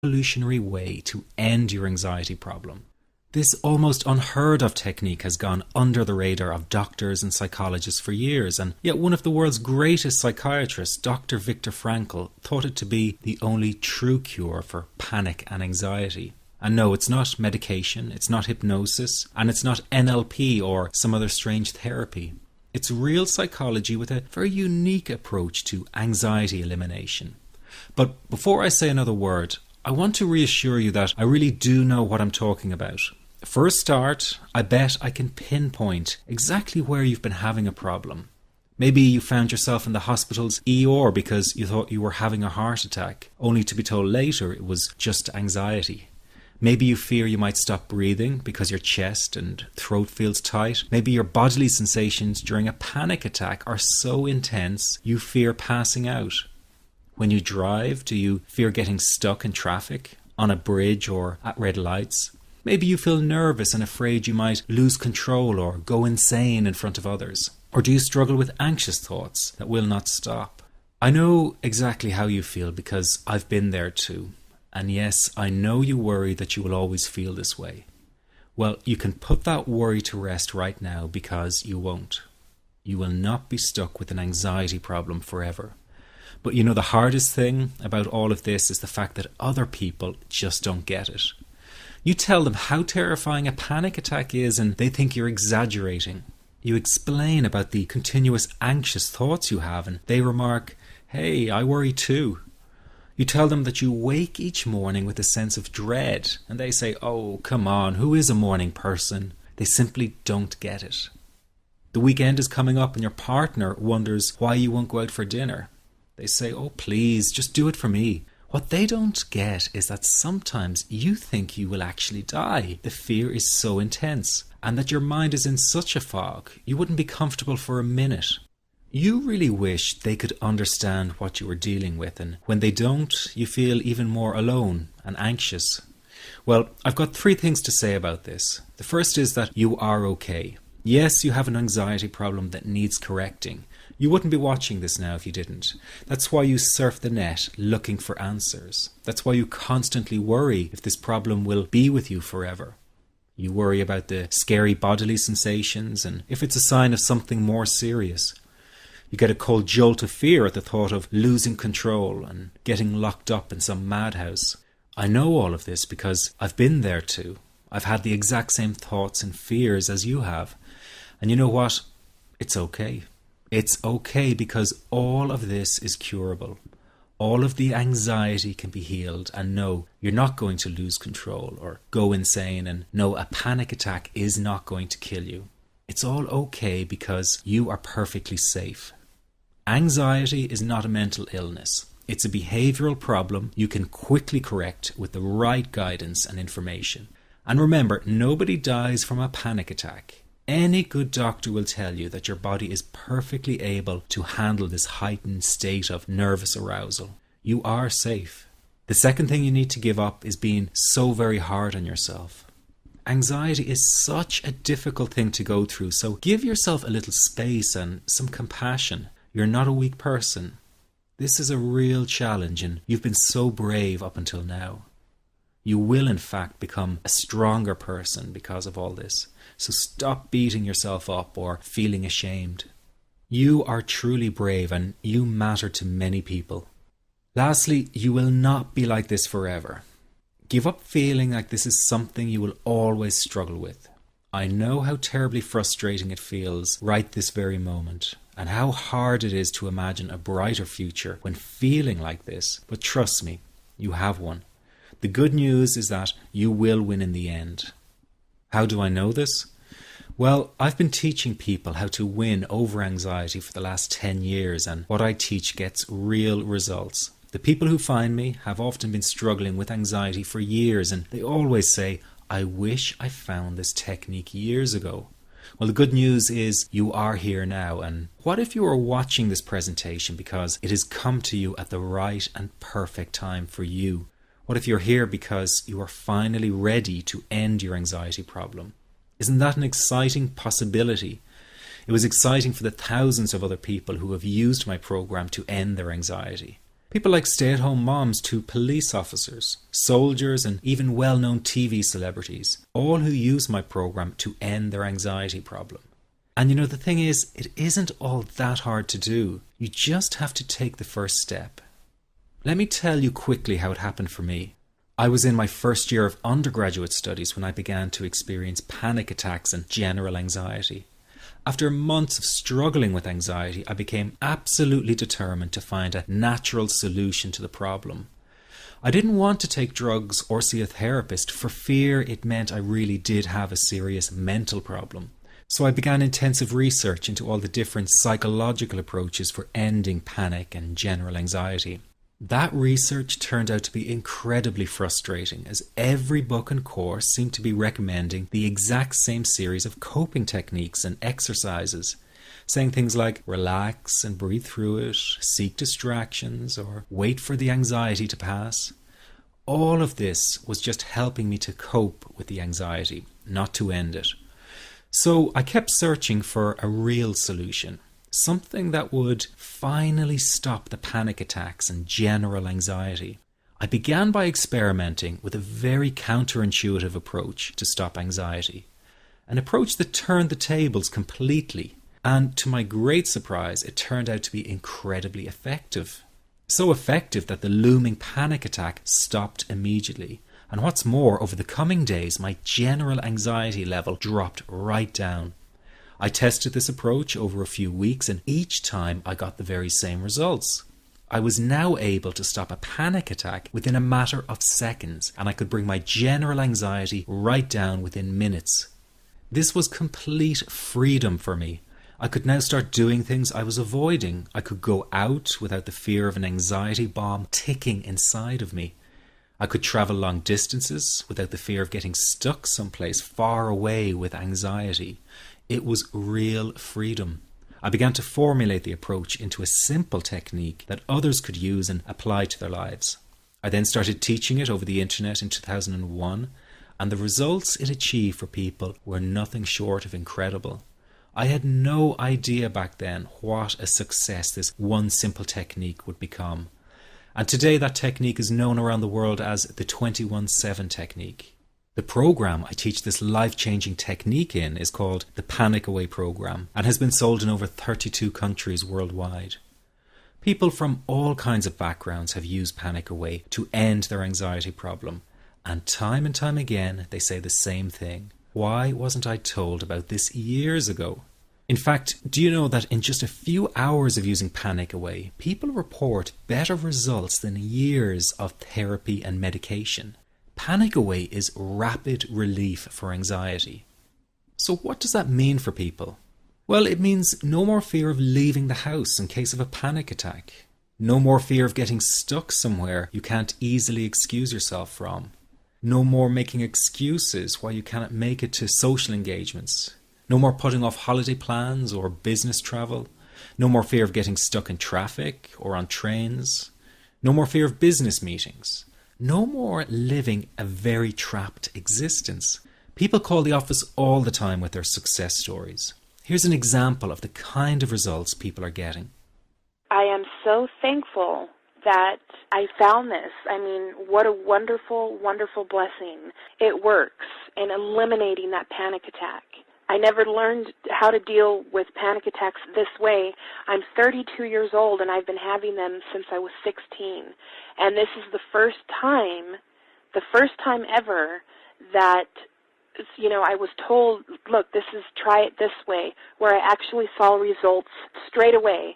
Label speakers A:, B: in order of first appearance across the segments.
A: revolutionary way to end your anxiety problem. This almost unheard of technique has gone under the radar of doctors and psychologists for years, and yet one of the world's greatest psychiatrists, Dr. Viktor Frankl, thought it to be the only true cure for panic and anxiety. And no, it's not medication, it's not hypnosis, and it's not NLP or some other strange therapy. It's real psychology with a very unique approach to anxiety elimination. But before I say another word, I want to reassure you that I really do know what I'm talking about. For a start, I bet I can pinpoint exactly where you've been having a problem. Maybe you found yourself in the hospital's ER because you thought you were having a heart attack, only to be told later it was just anxiety. Maybe you fear you might stop breathing because your chest and throat feels tight. Maybe your bodily sensations during a panic attack are so intense you fear passing out. When you drive, do you fear getting stuck in traffic, on a bridge or at red lights? Maybe you feel nervous and afraid you might lose control or go insane in front of others. Or do you struggle with anxious thoughts that will not stop? I know exactly how you feel because I've been there too. And yes, I know you worry that you will always feel this way. Well, you can put that worry to rest right now because you won't. You will not be stuck with an anxiety problem forever. But you know, the hardest thing about all of this is the fact that other people just don't get it. You tell them how terrifying a panic attack is and they think you're exaggerating. You explain about the continuous anxious thoughts you have and they remark, "Hey, I worry too." You tell them that you wake each morning with a sense of dread and they say, "Oh, come on, who is a morning person?" They simply don't get it. The weekend is coming up and your partner wonders why you won't go out for dinner. They say, "Oh, please, just do it for me." What they don't get is that sometimes you think you will actually die. The fear is so intense and that your mind is in such a fog, you wouldn't be comfortable for a minute. You really wish they could understand what you are dealing with, and when they don't, you feel even more alone and anxious. Well, I've got 3 things to say about this. The first is that you are okay. Yes, you have an anxiety problem that needs correcting. You wouldn't be watching this now if you didn't. That's why you surf the net looking for answers. That's why you constantly worry if this problem will be with you forever. You worry about the scary bodily sensations and if it's a sign of something more serious. You get a cold jolt of fear at the thought of losing control and getting locked up in some madhouse. I know all of this because I've been there too. I've had the exact same thoughts and fears as you have. And you know what? It's okay. It's okay because all of this is curable. All of the anxiety can be healed, and no, you're not going to lose control or go insane, and no, a panic attack is not going to kill you. It's all okay because you are perfectly safe. Anxiety is not a mental illness. It's a behavioral problem you can quickly correct with the right guidance and information. And remember, nobody dies from a panic attack. Any good doctor will tell you that your body is perfectly able to handle this heightened state of nervous arousal. You are safe. The second thing you need to give up is being so very hard on yourself. Anxiety is such a difficult thing to go through, so give yourself a little space and some compassion. You're not a weak person. This is a real challenge and you've been so brave up until now. You will in fact become a stronger person because of all this. So stop beating yourself up or feeling ashamed. You are truly brave and you matter to many people. Lastly, you will not be like this forever. Give up feeling like this is something you will always struggle with. I know how terribly frustrating it feels right this very moment, and how hard it is to imagine a brighter future when feeling like this, but trust me, you have one. The good news is that you will win in the end. How do I know this? Well, I've been teaching people how to win over anxiety for the last 10 years, and what I teach gets real results. The people who find me have often been struggling with anxiety for years, and they always say, "I wish I found this technique years ago." Well, the good news is you are here now, and what if you are watching this presentation because it has come to you at the right and perfect time for you? What if you're here because you are finally ready to end your anxiety problem? Isn't that an exciting possibility? It was exciting for the thousands of other people who have used my program to end their anxiety. People like stay-at-home moms to police officers, soldiers, and even well-known TV celebrities, all who use my program to end their anxiety problem. And the thing is, it isn't all that hard to do. You just have to take the first step. Let me tell you quickly how it happened for me. I was in my first year of undergraduate studies when I began to experience panic attacks and general anxiety. After months of struggling with anxiety, I became absolutely determined to find a natural solution to the problem. I didn't want to take drugs or see a therapist for fear it meant I really did have a serious mental problem. So I began intensive research into all the different psychological approaches for ending panic and general anxiety. That research turned out to be incredibly frustrating, as every book and course seemed to be recommending the exact same series of coping techniques and exercises, saying things like relax and breathe through it, seek distractions, or wait for the anxiety to pass. All of this was just helping me to cope with the anxiety, not to end it. So I kept searching for a real solution. Something that would finally stop the panic attacks and general anxiety. I began by experimenting with a very counterintuitive approach to stop anxiety. An approach that turned the tables completely, and to my great surprise, it turned out to be incredibly effective. So effective that the looming panic attack stopped immediately. And what's more, over the coming days, my general anxiety level dropped right down. I tested this approach over a few weeks, and each time I got the very same results. I was now able to stop a panic attack within a matter of seconds, and I could bring my general anxiety right down within minutes. This was complete freedom for me. I could now start doing things I was avoiding. I could go out without the fear of an anxiety bomb ticking inside of me. I could travel long distances without the fear of getting stuck someplace far away with anxiety. It was real freedom. I began to formulate the approach into a simple technique that others could use and apply to their lives. I then started teaching it over the internet in 2001, and the results it achieved for people were nothing short of incredible. I had no idea back then what a success this one simple technique would become. And today that technique is known around the world as the 21-7 technique. The program I teach this life-changing technique in is called the Panic Away program and has been sold in over 32 countries worldwide. People from all kinds of backgrounds have used Panic Away to end their anxiety problem, and time again they say the same thing. Why wasn't I told about this years ago? In fact, do you know that in just a few hours of using Panic Away, people report better results than years of therapy and medication? Panic Away is rapid relief for anxiety. So what does that mean for people? Well, it means no more fear of leaving the house in case of a panic attack. No more fear of getting stuck somewhere you can't easily excuse yourself from. No more making excuses why you cannot make it to social engagements. No more putting off holiday plans or business travel. No more fear of getting stuck in traffic or on trains. No more fear of business meetings. No more living a very trapped existence. People call the office all the time with their success stories. Here's an example of the kind of results people are getting.
B: I am so thankful that I found this. I mean, what a wonderful, wonderful blessing. It works in eliminating that panic attack. I never learned how to deal with panic attacks this way. I'm 32 years old, and I've been having them since I was 16. And this is the first time ever that, I was told, look, try it this way, where I actually saw results straight away.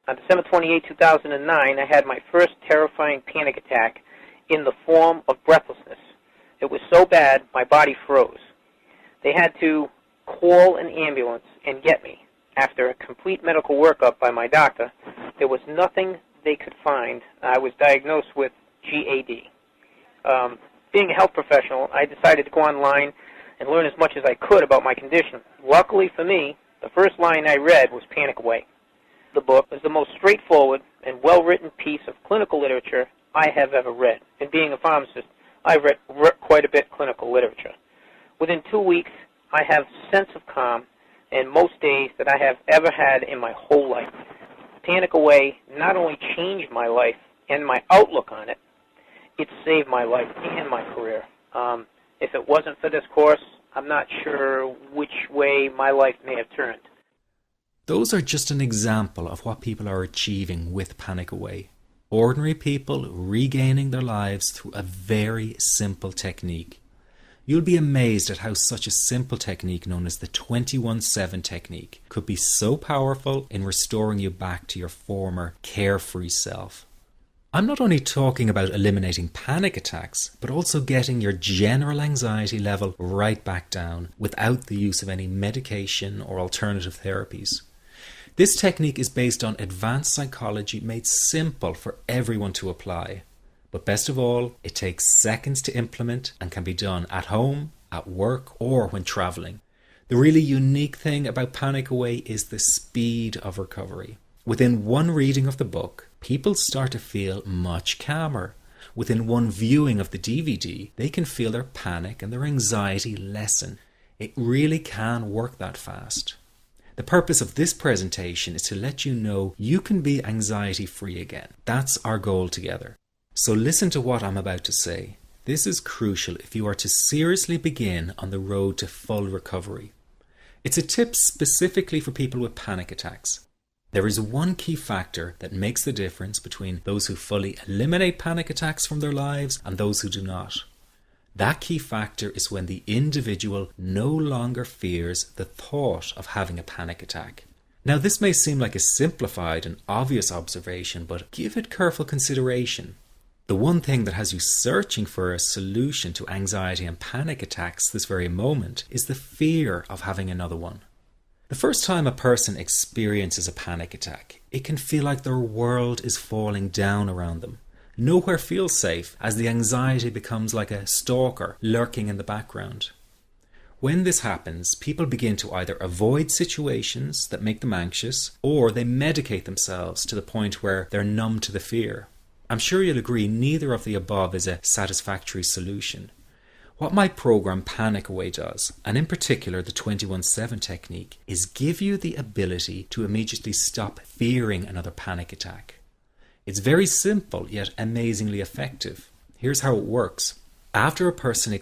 C: On December 28, 2009, I had my first terrifying panic attack in the form of breathlessness. It was so bad, my body froze. They had to call an ambulance and get me. After a complete medical workup by my doctor, there was nothing they could find. I was diagnosed with GAD. Being a health professional, I decided to go online and learn as much as I could about my condition. Luckily for me, the first line I read was Panic Away. The book is the most straightforward and well-written piece of clinical literature I have ever read. And being a pharmacist, I've read quite a bit of clinical literature. Within 2 weeks, I have a sense of calm in most days that I have ever had in my whole life. Panic Away not only changed my life and my outlook on it, it saved my life and my career. If it wasn't for this course, I'm not sure which way my life may have turned.
A: Those are just an example of what people are achieving with Panic Away. Ordinary people regaining their lives through a very simple technique. You'll be amazed at how such a simple technique known as the 21-7 technique could be so powerful in restoring you back to your former carefree self. I'm not only talking about eliminating panic attacks, but also getting your general anxiety level right back down without the use of any medication or alternative therapies. This technique is based on advanced psychology made simple for everyone to apply. But best of all, it takes seconds to implement and can be done at home, at work, or when traveling. The really unique thing about Panic Away is the speed of recovery. Within one reading of the book, people start to feel much calmer. Within one viewing of the DVD, they can feel their panic and their anxiety lessen. It really can work that fast. The purpose of this presentation is to let you know you can be anxiety-free again. That's our goal together. So listen to what I'm about to say. This is crucial if you are to seriously begin on the road to full recovery. It's a tip specifically for people with panic attacks. There is one key factor that makes the difference between those who fully eliminate panic attacks from their lives and those who do not. That key factor is when the individual no longer fears the thought of having a panic attack. Now, this may seem like a simplified and obvious observation, but give it careful consideration. The one thing that has you searching for a solution to anxiety and panic attacks this very moment is the fear of having another one. The first time a person experiences a panic attack, it can feel like their world is falling down around them. Nowhere feels safe as the anxiety becomes like a stalker lurking in the background. When this happens, people begin to either avoid situations that make them anxious, or they medicate themselves to the point where they're numb to the fear. I'm sure you'll agree neither of the above is a satisfactory solution. What my program Panic Away does, and in particular the 21-7 technique, is give you the ability to immediately stop fearing another panic attack. It's very simple yet amazingly effective. Here's how it works. After a person